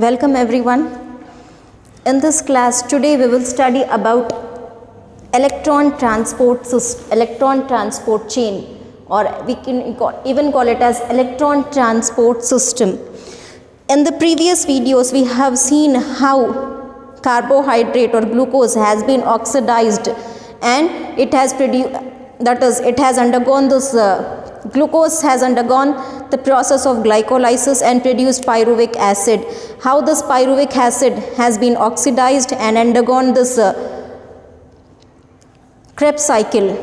Welcome everyone. In this class today we will study about electron transport chain, or we can even call it as electron transport system. In the previous videos we have seen how carbohydrate or glucose has been oxidized and it has produced, that is, it has undergone this glucose has undergone the process of glycolysis and produced pyruvic acid. How this pyruvic acid has been oxidized and undergone this Krebs cycle.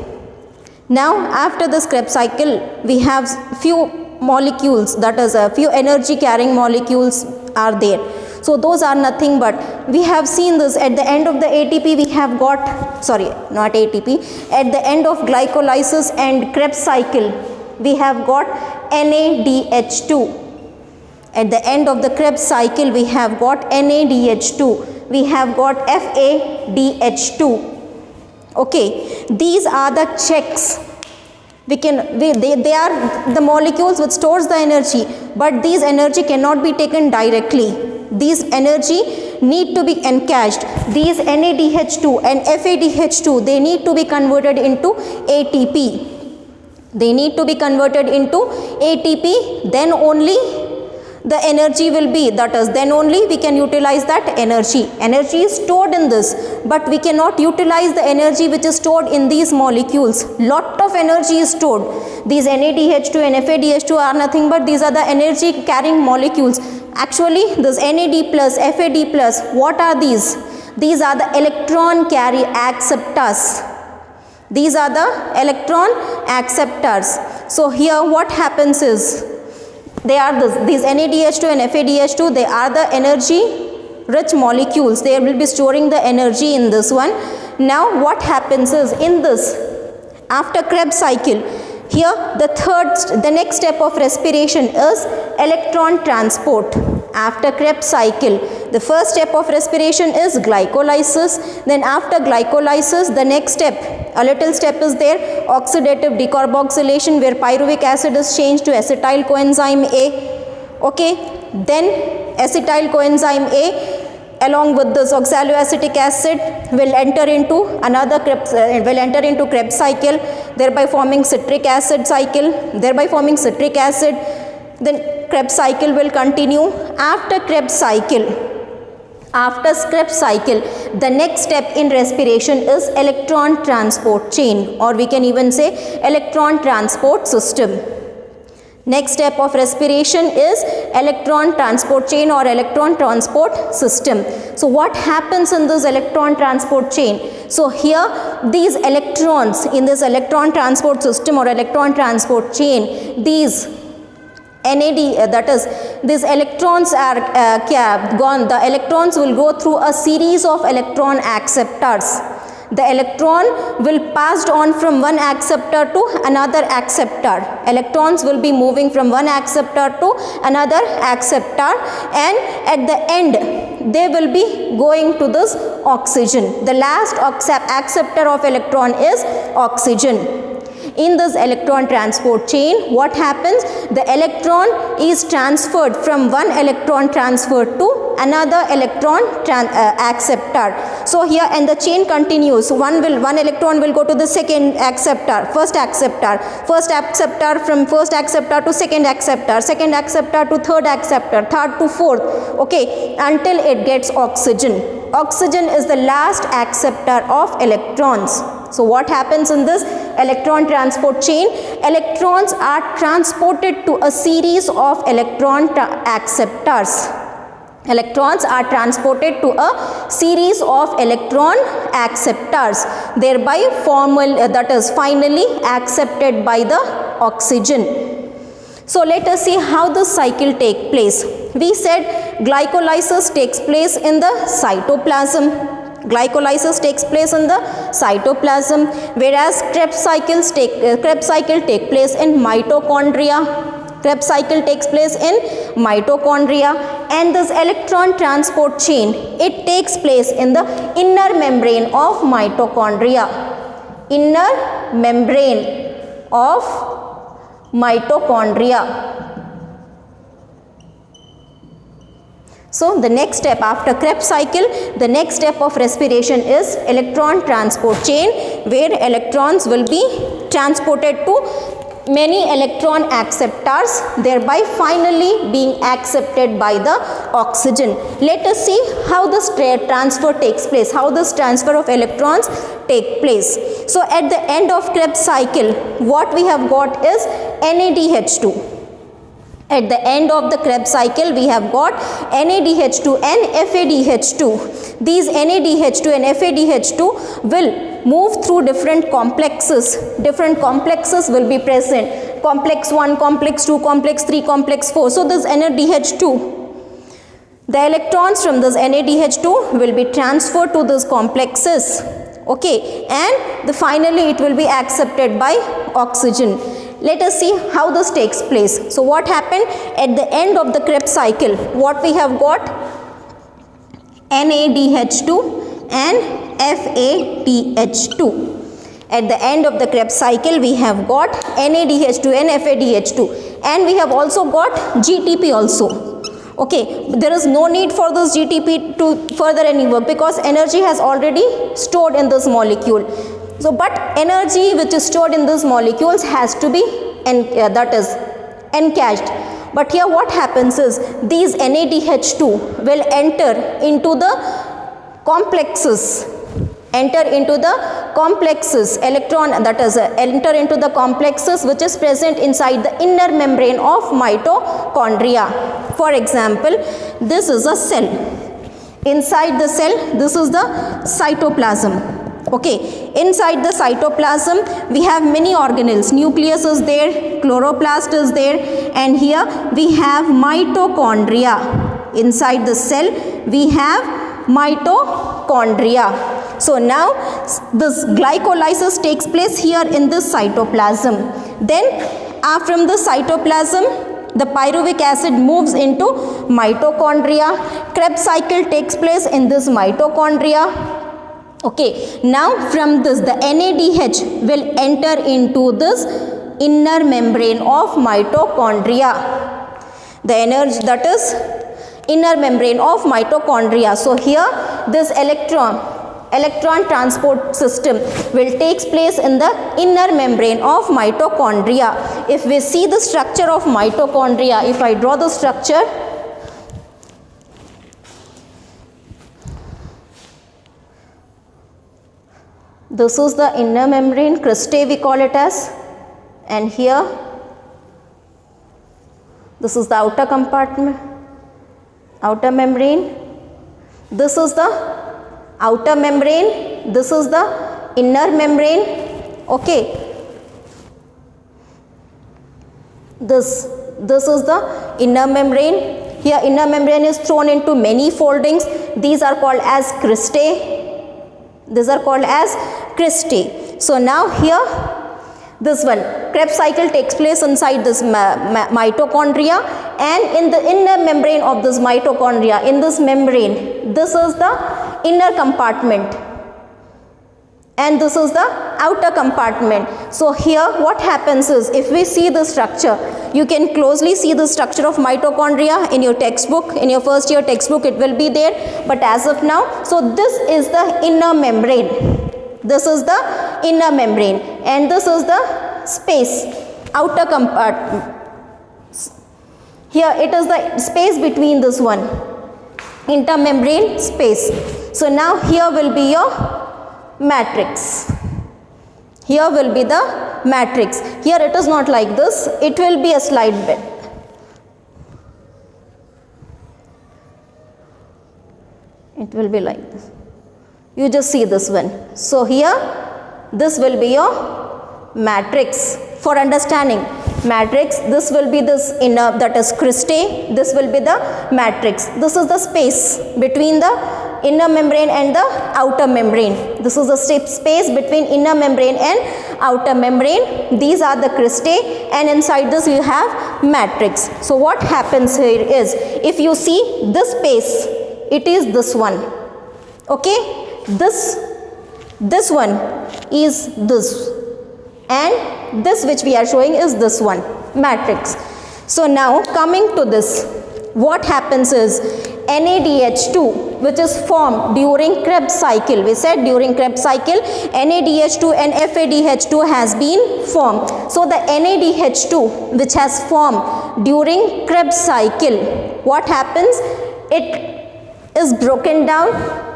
Now after this Krebs cycle we have few molecules, that is a few energy carrying molecules are there. So those are nothing but, we have seen this at the end of the ATP we have got, sorry, not ATP, at the end of glycolysis and Krebs cycle we have got NADH2. At the end of the Krebs cycle we have got NADH2, we have got FADH2. Okay, these are the checks. They are the molecules which stores the energy, but these energy cannot be taken directly. These energy need to be encashed. These NADH2 and FADH2, they need to be converted into ATP. They need to be converted into ATP, then only the energy will be, that is, then only we can utilize that energy. Energy is stored in this, but we cannot utilize the energy which is stored in these molecules. Lot of energy is stored. These NADH2 and FADH2 are nothing but these are the energy carrying molecules. Actually this NAD plus, FAD plus, what are these? These are the electron carry acceptors. These are the electron acceptors. So here what happens is, they are these NADH2 and FADH2, they are the energy rich molecules. They will be storing the energy in this one. Now what happens is, in this, after Krebs cycle, here the next step of respiration is electron transport. After Krebs cycle, the first step of respiration is glycolysis. Then after glycolysis, the next step, a little step is there, oxidative decarboxylation, where pyruvic acid is changed to acetyl coenzyme A. Okay, then acetyl coenzyme A along with this oxaloacetic acid will enter into another Krebs cycle, thereby forming citric acid cycle, thereby forming citric acid. Then Krebs cycle will continue. After Krebs cycle, the next step in respiration is electron transport chain, or we can even say electron transport system. Next step of respiration is electron transport chain or electron transport system. So what happens in this electron transport chain? So here these electrons in this electron transport system or electron transport chain, these that is, these electrons are gone. The electrons will go through a series of electron acceptors. The electron will passed on from one acceptor to another acceptor. Electrons will be moving from one acceptor to another acceptor, and at the end they will be going to this oxygen. The last acceptor of electron is oxygen. In this electron transport chain, what happens? The electron is transferred from one electron transfer to another electron acceptor. So here, and the chain continues. One electron will go to the second acceptor, first acceptor from first acceptor to second acceptor to third acceptor, third to fourth, okay, until it gets oxygen. Oxygen is the last acceptor of electrons. So what happens in this electron transport chain? Electrons are transported to a series of electron acceptors. Electrons are transported to a series of electron acceptors, thereby finally accepted by the oxygen. So let us see how this cycle takes place. We said glycolysis takes place in the cytoplasm. Glycolysis takes place in the cytoplasm, whereas Krebs cycle take place in mitochondria. Krebs cycle takes place in mitochondria, and this electron transport chain, it takes place in the inner membrane of mitochondria. Inner membrane of mitochondria. So the next step after Krebs cycle, the next step of respiration is electron transport chain, where electrons will be transported to many electron acceptors, thereby finally being accepted by the oxygen. Let us see how this transfer takes place, how this transfer of electrons take place. So at the end of Krebs cycle, what we have got is NADH2. At the end of the Krebs cycle, we have got NADH2 and FADH2. These NADH2 and FADH2 will move through different complexes. Different complexes will be present. Complex 1, complex 2, complex 3, complex 4. So this NADH2, the electrons from this NADH2 will be transferred to these complexes. Okay, and finally it will be accepted by oxygen. Let us see how this takes place. So what happened at the end of the Krebs cycle? What we have got? NADH2 and FADH2. At the end of the Krebs cycle, we have got NADH2 and FADH2, and we have also got GTP also. Okay, there is no need for this GTP to further any work because energy has already stored in this molecule. So, but energy which is stored in these molecules has to be encased. But here what happens is these NADH2 will enter into the complexes. Enter into the complexes, electron that is enter into the complexes which is present inside the inner membrane of mitochondria. For example, this is a cell. Inside the cell, this is the cytoplasm. Okay, inside the cytoplasm we have many organelles. Nucleus is there, chloroplast is there, and here we have mitochondria. Inside the cell we have mitochondria. So now this glycolysis takes place here in this cytoplasm. Then from the cytoplasm, the pyruvic acid moves into mitochondria. Krebs cycle takes place in this mitochondria. Okay, now from this the NADH will enter into this inner membrane of mitochondria. The energy, that is inner membrane of mitochondria. So here this electron transport system will take place in the inner membrane of mitochondria. If we see the structure of mitochondria, if I draw the structure, this is the inner membrane, cristae we call it as, and here this is the outer compartment, outer membrane. This is the outer membrane, this is the inner membrane. Okay, this is the inner membrane. Here inner membrane is thrown into many foldings. These are called as cristae. These are called as cristae. So now here this one, Krebs cycle takes place inside this mitochondria, and in the inner membrane of this mitochondria, in this membrane, this is the inner compartment and this is the outer compartment. So here what happens is, if we see the structure, you can closely see the structure of mitochondria in your textbook, in your first year textbook it will be there, but as of now, so this is the inner membrane. This is the inner membrane and this is the space, outer compartment. Here it is the space between this one, intermembrane space. So now here will be your matrix. Here will be the matrix. Here it is not like this, it will be a slide bit. It will be like this. You just see this one. So here this will be your matrix. For understanding matrix, this will be this inner, that is cristae, this will be the matrix. This is the space between the inner membrane and the outer membrane. This is the space between inner membrane and outer membrane. These are the cristae, and inside this you have matrix. So what happens here is, if you see this space, it is this one. Okay, this one is this, and this which we are showing is this one, matrix. So now coming to this, what happens is, NADH2, which is formed during Krebs cycle. We said during Krebs cycle NADH2 and FADH2 has been formed. So the NADH2 which has formed during Krebs cycle, what happens? It is broken down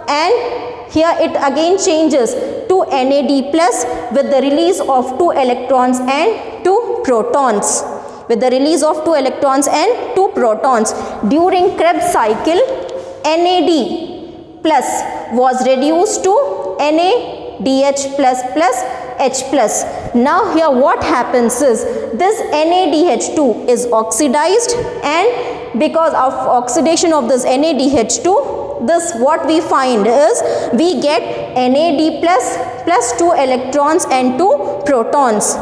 and here it again changes to NAD plus with the release of 2 electrons and 2 protons. With the release of 2 electrons and 2 protons. During Krebs cycle, NAD plus was reduced to NADH plus plus H plus. Now here what happens is this NADH2 is oxidized, and because of oxidation of this NADH2, this what we find is we get NAD plus 2 electrons and 2 protons.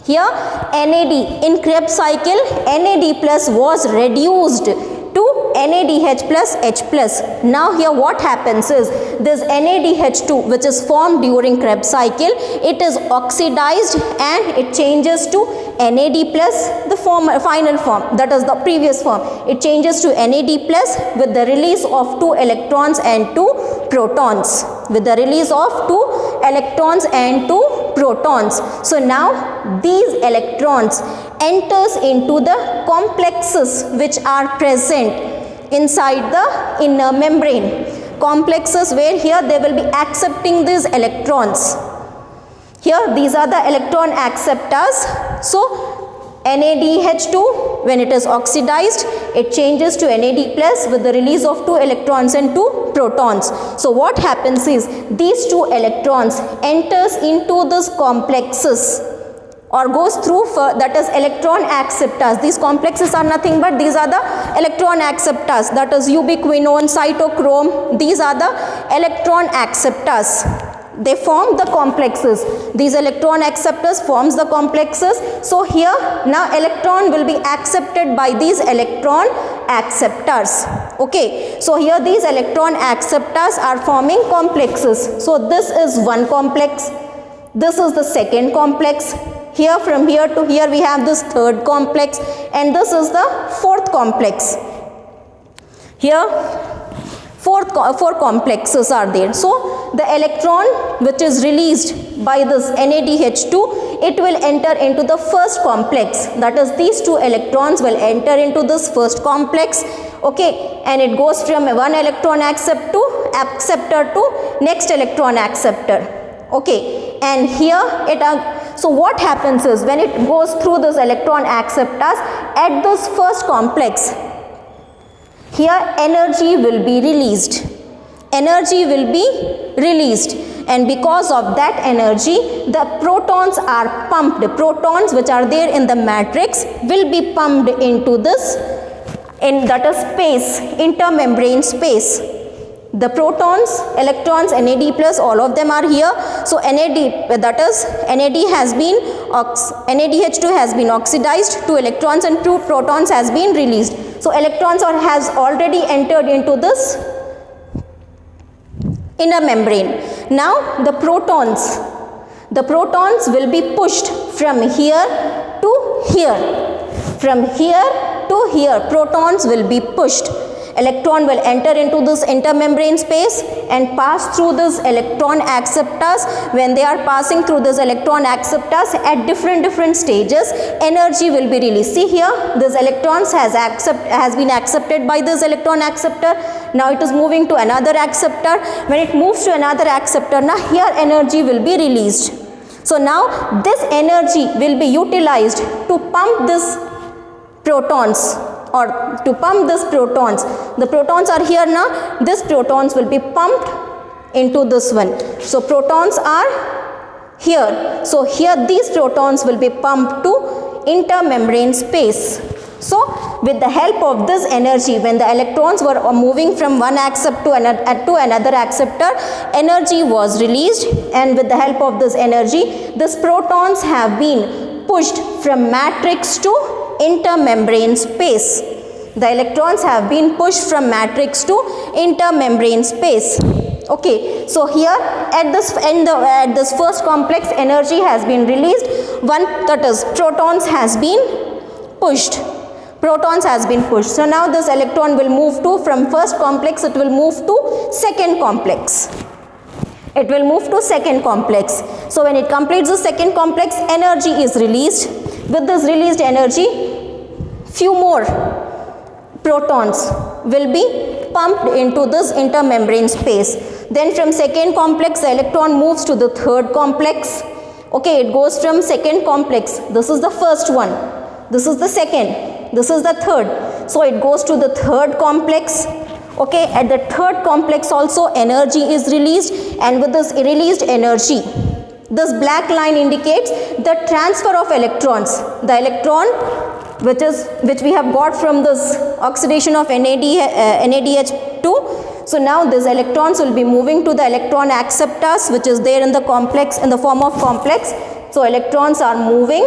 Here NAD in Krebs cycle, NAD plus was reduced to NADH plus H plus. Now here what happens is this NADH2 which is formed during Krebs cycle, it is oxidized and it changes to NAD plus, the final form, that is the previous form. It changes to NAD plus with the release of 2 electrons and 2 protons. With the release of 2 electrons and 2 protons. So now these electrons enters into the complexes which are present inside the inner membrane. Complexes where here they will be accepting these electrons. Here these are the electron acceptors. So NADH2, when it is oxidized, it changes to NAD plus with the release of 2 electrons and 2 protons. So what happens is these 2 electrons enters into these complexes or goes through, that is electron acceptors. These complexes are nothing but these are the electron acceptors, that is ubiquinone, cytochrome. These are the electron acceptors. They form the complexes. These electron acceptors forms the complexes. So here now electron will be accepted by these electron acceptors. Okay. So here these electron acceptors are forming complexes. So this is one complex. This is the second complex. Here from here to here we have this third complex, and this is the fourth complex. Here four complexes are there. So the electron which is released by this NADH2, it will enter into the first complex, that is these 2 electrons will enter into this first complex. Okay, and it goes from one electron acceptor to next electron acceptor. Okay, and here so what happens is when it goes through this electron acceptors at this first complex, here energy will be released. Energy will be released, and because of that energy the protons are pumped. Protons which are there in the matrix will be pumped into this, that is space, intermembrane space. The protons, electrons, NAD plus, all of them are here. So NAD, that is NADH2 has been oxidized, 2 electrons and 2 protons has been released. So electrons has already entered into this inner membrane. Now the protons will be pushed from here to here. From here to here protons will be pushed. Electron will enter into this intermembrane space and pass through this electron acceptors. When they are passing through this electron acceptors at different stages, energy will be released. See here, this electrons has been accepted by this electron acceptor. Now it is moving to another acceptor. When it moves to another acceptor, now here energy will be released. So now this energy will be utilized to pump this protons, or to pump this protons. The protons are here now. This protons will be pumped into this one. So protons are here. So here these protons will be pumped to intermembrane space. So with the help of this energy, when the electrons were moving from one accept to another acceptor, energy was released, and with the help of this energy, these protons have been pushed from matrix to intermembrane space. The electrons have been pushed from matrix to intermembrane space. Okay, so here at this first complex, energy has been released. One, that is protons, has been pushed Protons has been pushed. So now this electron will move to, from first complex it will move to second complex. It will move to second complex. So when it completes the second complex, energy is released. With this released energy, few more protons will be pumped into this intermembrane space. Then from second complex, the electron moves to the third complex. Okay, it goes from second complex. This is the first one. This is the second. This is the third. So it goes to the third complex. Okay, at the third complex also energy is released, and with this released energy, this black line indicates the transfer of electrons. The electron which we have got from this oxidation of NADH2. So now these electrons will be moving to the electron acceptors, which is there in the complex, in the form of complex. So electrons are moving.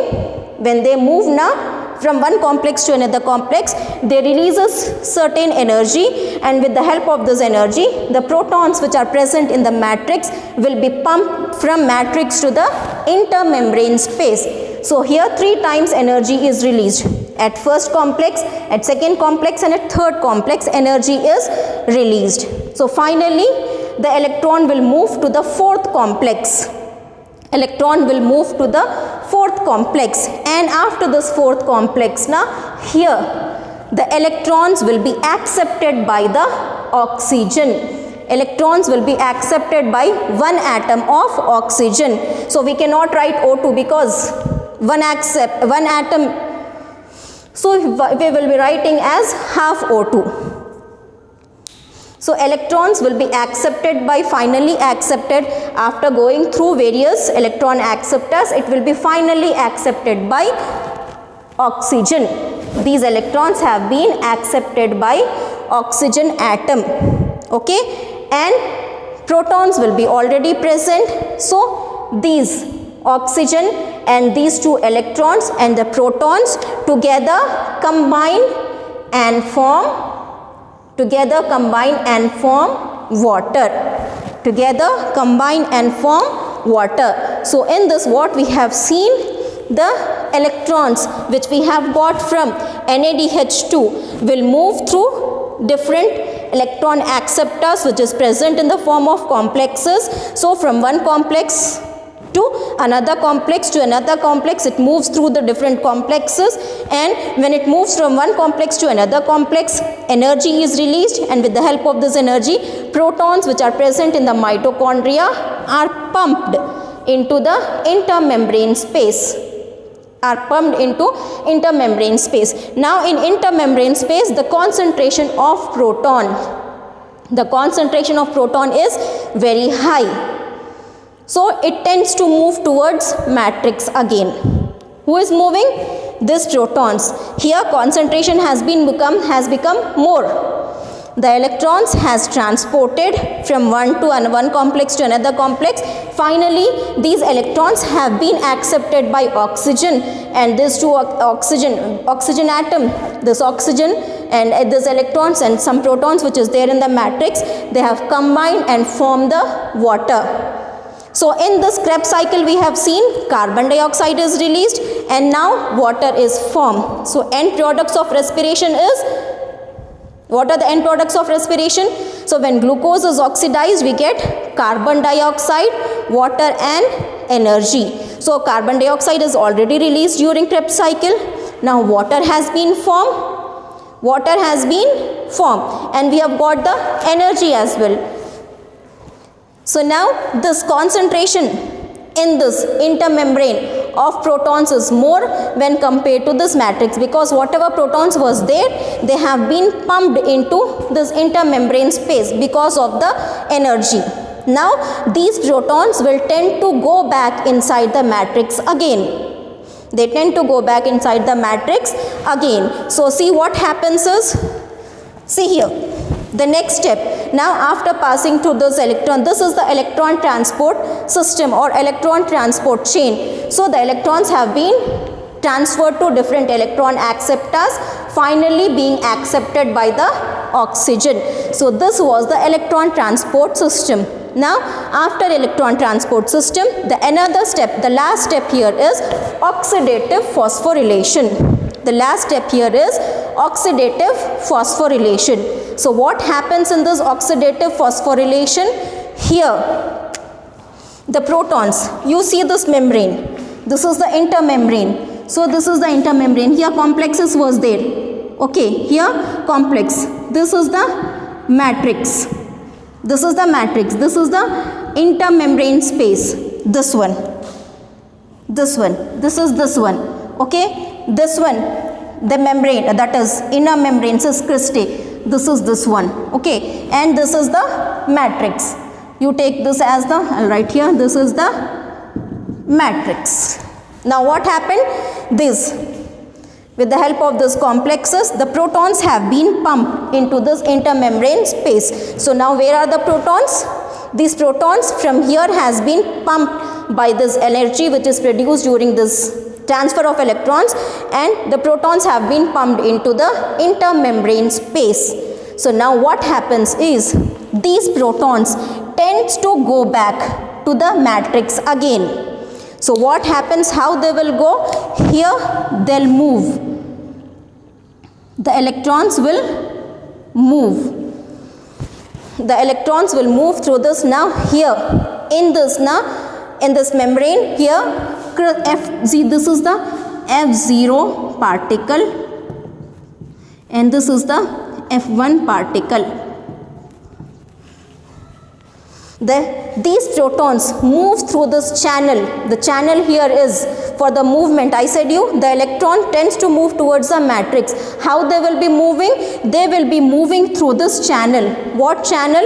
When they move now from one complex to another complex, they releases certain energy, and with the help of this energy, the protons which are present in the matrix will be pumped from matrix to the intermembrane space. So here 3 times energy is released. At first complex, at second complex, and at third complex, energy is released. So finally the electron will move to the fourth complex. Electron will move to the fourth complex, and after this fourth complex, now here the electrons will be accepted by the oxygen. Electrons will be accepted by one atom of oxygen. So we cannot write O2 because one atom, so we will be writing as half O2. So electrons will be accepted by, finally accepted after going through various electron acceptors, it will be finally accepted by oxygen. These electrons have been accepted by oxygen atom. Okay, and protons will be already present. So these oxygen and these 2 electrons and the protons together combine and form water. Together combine and form water. So in this, what we have seen, the electrons which we have got from NADH2 will move through different electron acceptors which is present in the form of complexes. So from one complex to another complex to another complex, it moves through the different complexes, and when it moves from one complex to another complex, energy is released, and with the help of this energy, protons which are present in the mitochondria are pumped into the intermembrane space. Now in intermembrane space, the concentration of proton is very high. So it tends to move towards matrix again. Who is moving? These protons. Here concentration has become more. The electrons has transported from one complex to another complex. Finally, these electrons have been accepted by oxygen, and these 2 oxygen atom, this oxygen and these electrons and some protons which is there in the matrix, they have combined and formed the water. So in this Krebs cycle we have seen carbon dioxide is released and now water is formed. So end products of respiration is, what are the end products of respiration? So when glucose is oxidized, we get carbon dioxide, water and energy. So carbon dioxide is already released during Krebs cycle. Now water has been formed. And we have got the energy as well. So now this concentration in this intermembrane of protons is more when compared to this matrix, because whatever protons was there, they have been pumped into this intermembrane space because of the energy. Now these protons will tend to go back inside the matrix again. They tend to go back inside the matrix again. So see what happens is, see here, the next step. Now after passing through this electron, this is the electron transport system or electron transport chain. So the electrons have been transferred to different electron acceptors, finally being accepted by the oxygen. So this was the electron transport system. Now after electron transport system, the last step here is oxidative phosphorylation. The last step here is oxidative phosphorylation. So what happens in this oxidative phosphorylation? Here the protons, you see this membrane, this is the intermembrane. So this is the intermembrane, here complexes was there, okay, here complex, this is the matrix, this is the matrix, this is the intermembrane space, this one, this is this one, okay, this one, the membrane, that is inner membrane, cis cristae, this is this one, okay, and this is the matrix. You take this as the, I'll write here, this is the matrix. Now what happened? This, with the help of this complexes, the protons have been pumped into this intermembrane space. So now where are the protons? These protons from here has been pumped by this energy which is produced during this transfer of electrons, and the protons have been pumped into the intermembrane space. So now what happens is, these protons tends to go back to the matrix again. So what happens, how they will go? Here they'll move. The electrons will move. The electrons will move through this. Now here in this, now in this membrane here, this is the F0 particle and this is the F1 particle. These protons move through this channel. The channel here is for the movement. I said you, the electron tends to move towards the matrix. How they will be moving? They will be moving through this channel. What channel?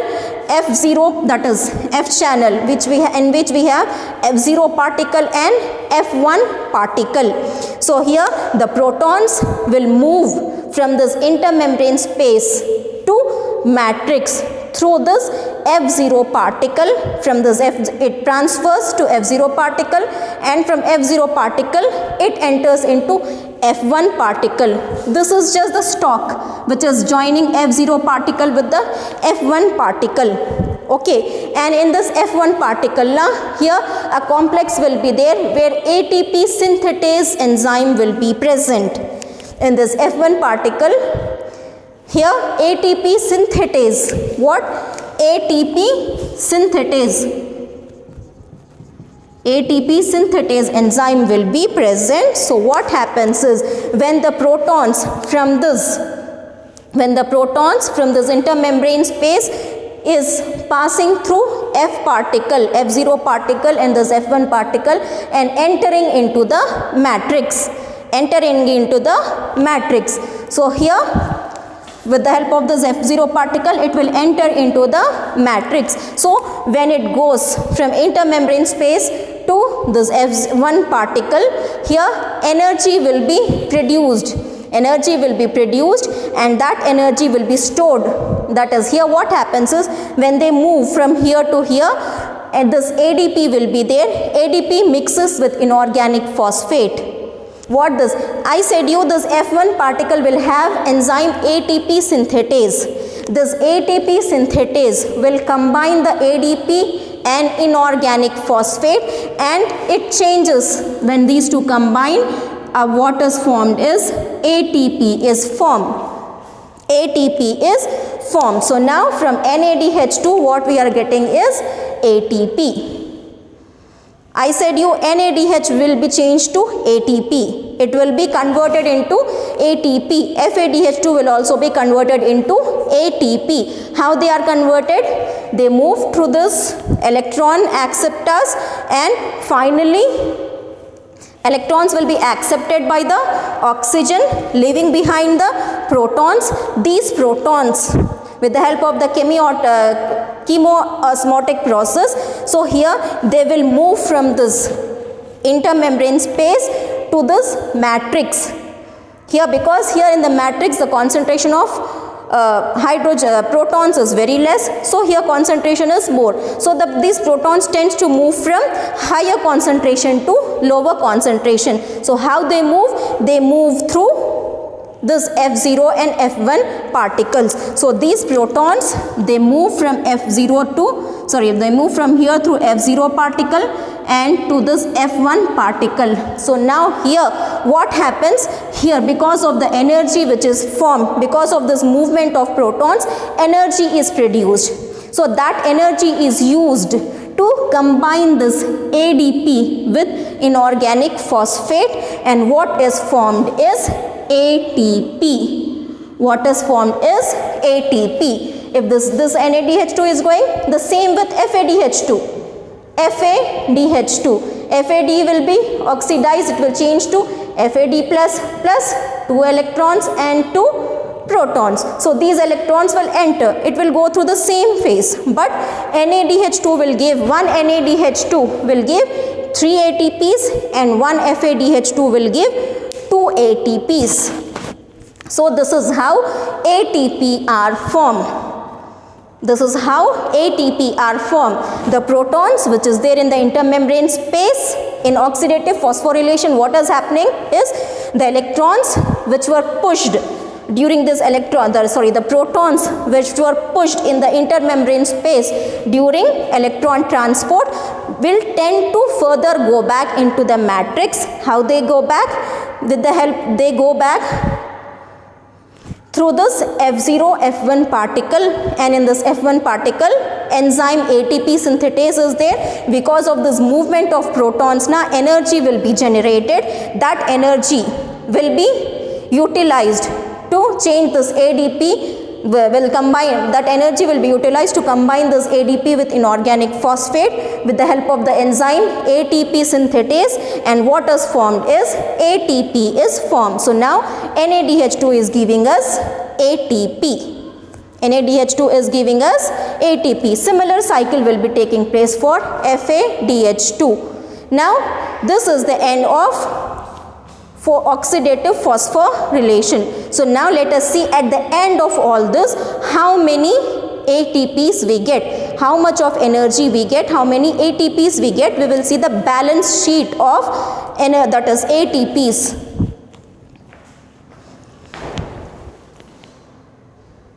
F0, that is F channel, in which we have F0 particle and F1 particle. So here the protons will move from this intermembrane space to matrix through this F0 particle. From this it transfers to F0 particle, and from F0 particle it enters into F1 particle. This is just the stalk which is joining F0 particle with the F1 particle. Okay, and in this F1 particle, now here a complex will be there where ATP synthetase enzyme will be present. In this F1 particle, here ATP synthetase, what? ATP synthetase. ATP synthetase enzyme will be present. So what happens is, when the protons from this intermembrane space is passing through F particle, F0 particle and this F1 particle and entering into the matrix. So here, with the help of this F0 particle, it will enter into the matrix. So when it goes from intermembrane space to this F1 particle, here energy will be produced. And that energy will be stored. That is, here what happens is, when they move from here to here, and this ADP will be there. ADP mixes with inorganic phosphate. What this? I said you, this F1 particle will have enzyme ATP synthetase. This ATP synthetase will combine the ADP and inorganic phosphate, and it changes when these two combine. What is formed is ATP is formed. So now from NADH2 what we are getting is ATP. I said you, NADH will be changed to ATP. It will be converted into ATP. FADH2 will also be converted into ATP. How they are converted? They move through this electron acceptors, and finally electrons will be accepted by the oxygen, leaving behind the protons. These protons, with the help of the chemoosmotic process, so here they will move from this intermembrane space to this matrix. Here, because here in the matrix the concentration of protons is very less, so here concentration is more. So these protons tends to move from higher concentration to lower concentration. So how they move? They move through this F0 and F1 particles. So these protons, they move from F0 to, they move from here through F0 particle and to this F1 particle. So now here what happens? Here, because of the energy which is formed, because of this movement of protons, energy is produced. So that energy is used to combine this ADP with inorganic phosphate, and what is formed is ATP. What is formed is ATP. If this NADH2 is going, the same with FADH2. FADH2. FAD will be oxidized, it will change to FAD plus 2 electrons and 2 protons. So these electrons will enter, it will go through the same phase, but NADH2 will give, one NADH2 will give 3 ATPs and one FADH2 will give 2 ATPs. So this is how ATP are formed. This is how ATP are formed. The protons which is there in the intermembrane space, in oxidative phosphorylation, what is happening is the electrons which were pushed during this the protons which were pushed in the intermembrane space during electron transport will tend to further go back into the matrix. How they go back? With the help, they go back through this F0 F1 particle, and in this F1 particle enzyme ATP synthetase is there. Because of this movement of protons, now energy will be generated. That energy will be utilized to change this ADP, will combine, that energy will be utilized to combine this ADP with inorganic phosphate with the help of the enzyme ATP synthetase, and what is formed is ATP is formed. So now NADH2 is giving us ATP. NADH2 is giving us ATP. Similar cycle will be taking place for FADH2. Now this is the end of for oxidative phosphorylation. So now let us see at the end of all this how many ATPs we get, how much of energy we get, how many ATPs we get. We will see the balance sheet of that is ATPs